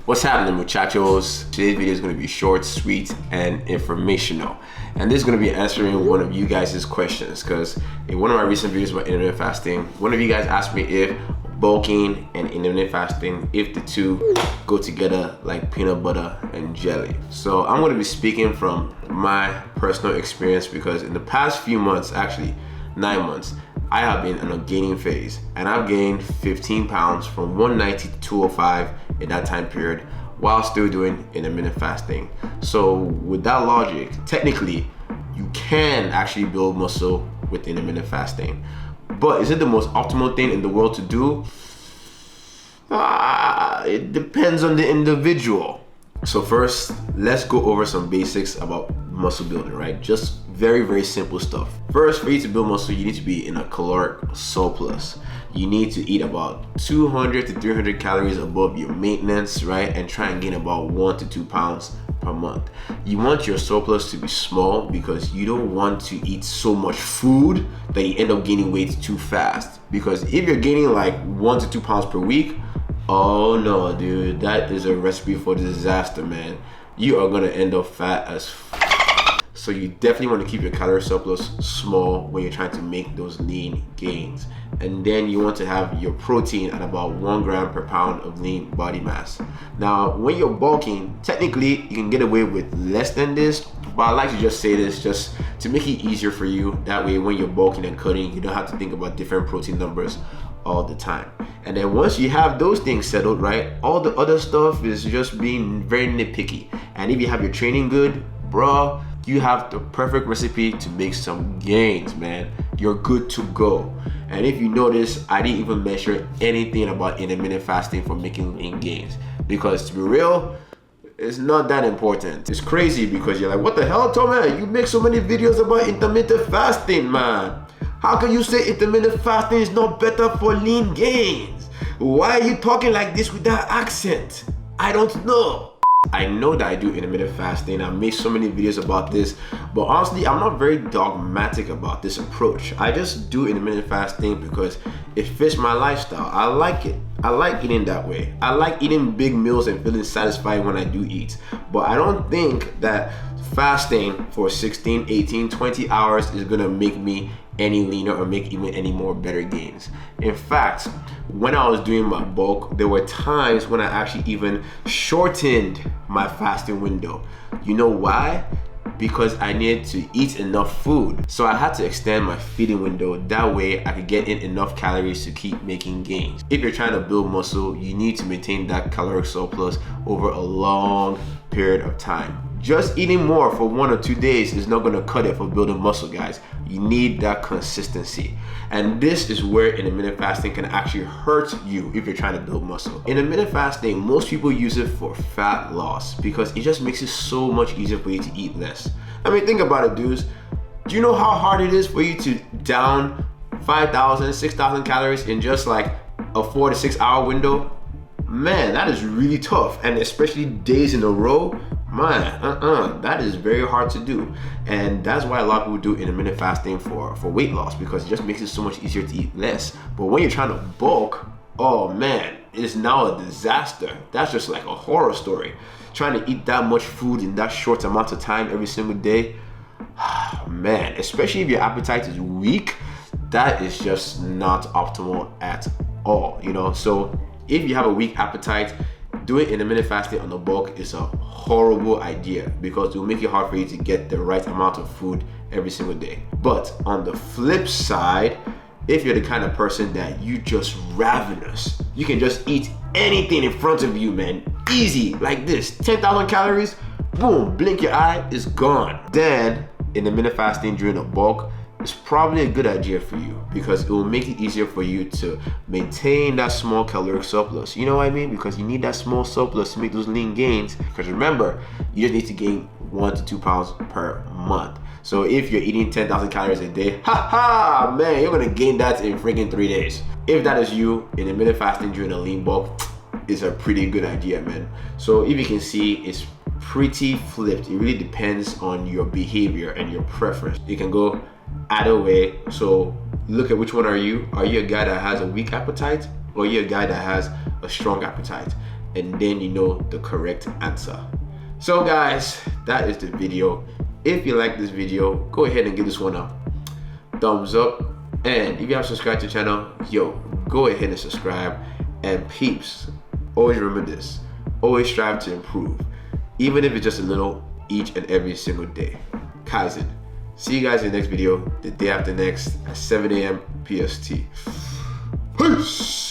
What's happening, muchachos? Today's video is going to be short, sweet, and informational. And this is going to be answering one of you guys' questions, because in one of my recent videos about intermittent fasting, one of you guys asked me if bulking and intermittent fasting, if the two go together like peanut butter and jelly. So I'm going to be speaking from my personal experience, because in the past few months, actually 9 months, I have been in a gaining phase, and I've gained 15 pounds from 190 to 205 in that time period while still doing intermittent fasting. So with that logic, technically you can actually build muscle with intermittent fasting. But is it the most optimal thing in the world to do? It depends on the individual. So first, let's go over some basics about muscle building, right? Just very simple stuff. First, for you to build muscle, you need to be in a caloric surplus. You need to eat about 200 to 300 calories above your maintenance, right? And try and gain about 1 to 2 pounds per month. You want your surplus to be small because you don't want to eat so much food that you end up gaining weight too fast. Because if you're gaining like 1 to 2 pounds per week, oh no, dude, that is a recipe for disaster, man. You are gonna end up fat as So you definitely want to keep your calorie surplus small when you're trying to make those lean gains. And then you want to have your protein at about 1 gram per pound of lean body mass. Now, when you're bulking, technically you can get away with less than this, but I like to just say this just to make it easier for you. That way, when you're bulking and cutting, you don't have to think about different protein numbers all the time. And then once you have those things settled, right, all the other stuff is just being very nitpicky. And if you have your training good, bro, you have the perfect recipe to make some gains, man. You're good to go. And if you notice, I didn't even mention anything about intermittent fasting for making lean gains, because to be real, it's not that important. It's crazy because you're like, what the hell, Tommy? You make so many videos about intermittent fasting, man. How can you say intermittent fasting is not better for lean gains? Why are you talking like this with that accent? I don't know. I know that I do intermittent fasting. I made so many videos about this, but honestly, I'm not very dogmatic about this approach. I just do intermittent fasting because it fits my lifestyle. I like it. I like eating that way. I like eating big meals and feeling satisfied when I do eat. But I don't think that fasting for 16, 18, 20 hours is gonna make me any leaner or make even any more better gains. In fact, when I was doing my bulk, there were times when I actually even shortened my fasting window. You know why? Because I needed to eat enough food. So I had to extend my feeding window. That way I could get in enough calories to keep making gains. If you're trying to build muscle, you need to maintain that caloric surplus over a long period of time. Just eating more for 1 or 2 days is not gonna cut it for building muscle, guys. You need that consistency. And this is where intermittent fasting can actually hurt you if you're trying to build muscle. Intermittent fasting, most people use it for fat loss because it just makes it so much easier for you to eat less. I mean, think about it, dudes. Do you know how hard it is for you to down 5,000, 6,000 calories in just like a 4 to 6 hour window? Man, that is really tough. And especially days in a row, man, that is very hard to do. And that's why a lot of people do intermittent fasting for weight loss, because it just makes it so much easier to eat less. But when you're trying to bulk, oh man, it's now a disaster. That's just like a horror story. Trying to eat that much food in that short amount of time every single day, man, especially if your appetite is weak, that is just not optimal at all, you know? So if you have a weak appetite, doing intermittent fasting on the bulk is a horrible idea because it will make it hard for you to get the right amount of food every single day. But on the flip side, if you're the kind of person that you just ravenous, you can just eat anything in front of you, man. Easy, like this, 10,000 calories, boom, blink your eye, it's gone. Then intermittent fasting during a bulk is probably a good idea for you because it will make it easier for you to maintain that small caloric surplus. You know what I mean? Because you need that small surplus to make those lean gains. Because remember, you just need to gain 1 to 2 pounds per month. So if you're eating 10,000 calories a day, man, you're gonna gain that in freaking 3 days. If that is you, intermittent fasting during a lean bulk is a pretty good idea, man. So if you can see, it's pretty flipped. It really depends on your behavior and your preference. You can go either way. So look at which one are you. Are you a guy that has a weak appetite, or are you a guy that has a strong appetite? and then you know the correct answer. So guys, that is the video. If you like this video, go ahead and give this one a thumbs up. And if you haven't subscribed to the channel, yo, go ahead and subscribe. And peeps, always remember this. Always strive to improve, even if it's just a little each and every single day. Kaizen. See you guys in the next video, the day after next at 7 a.m. PST. Peace!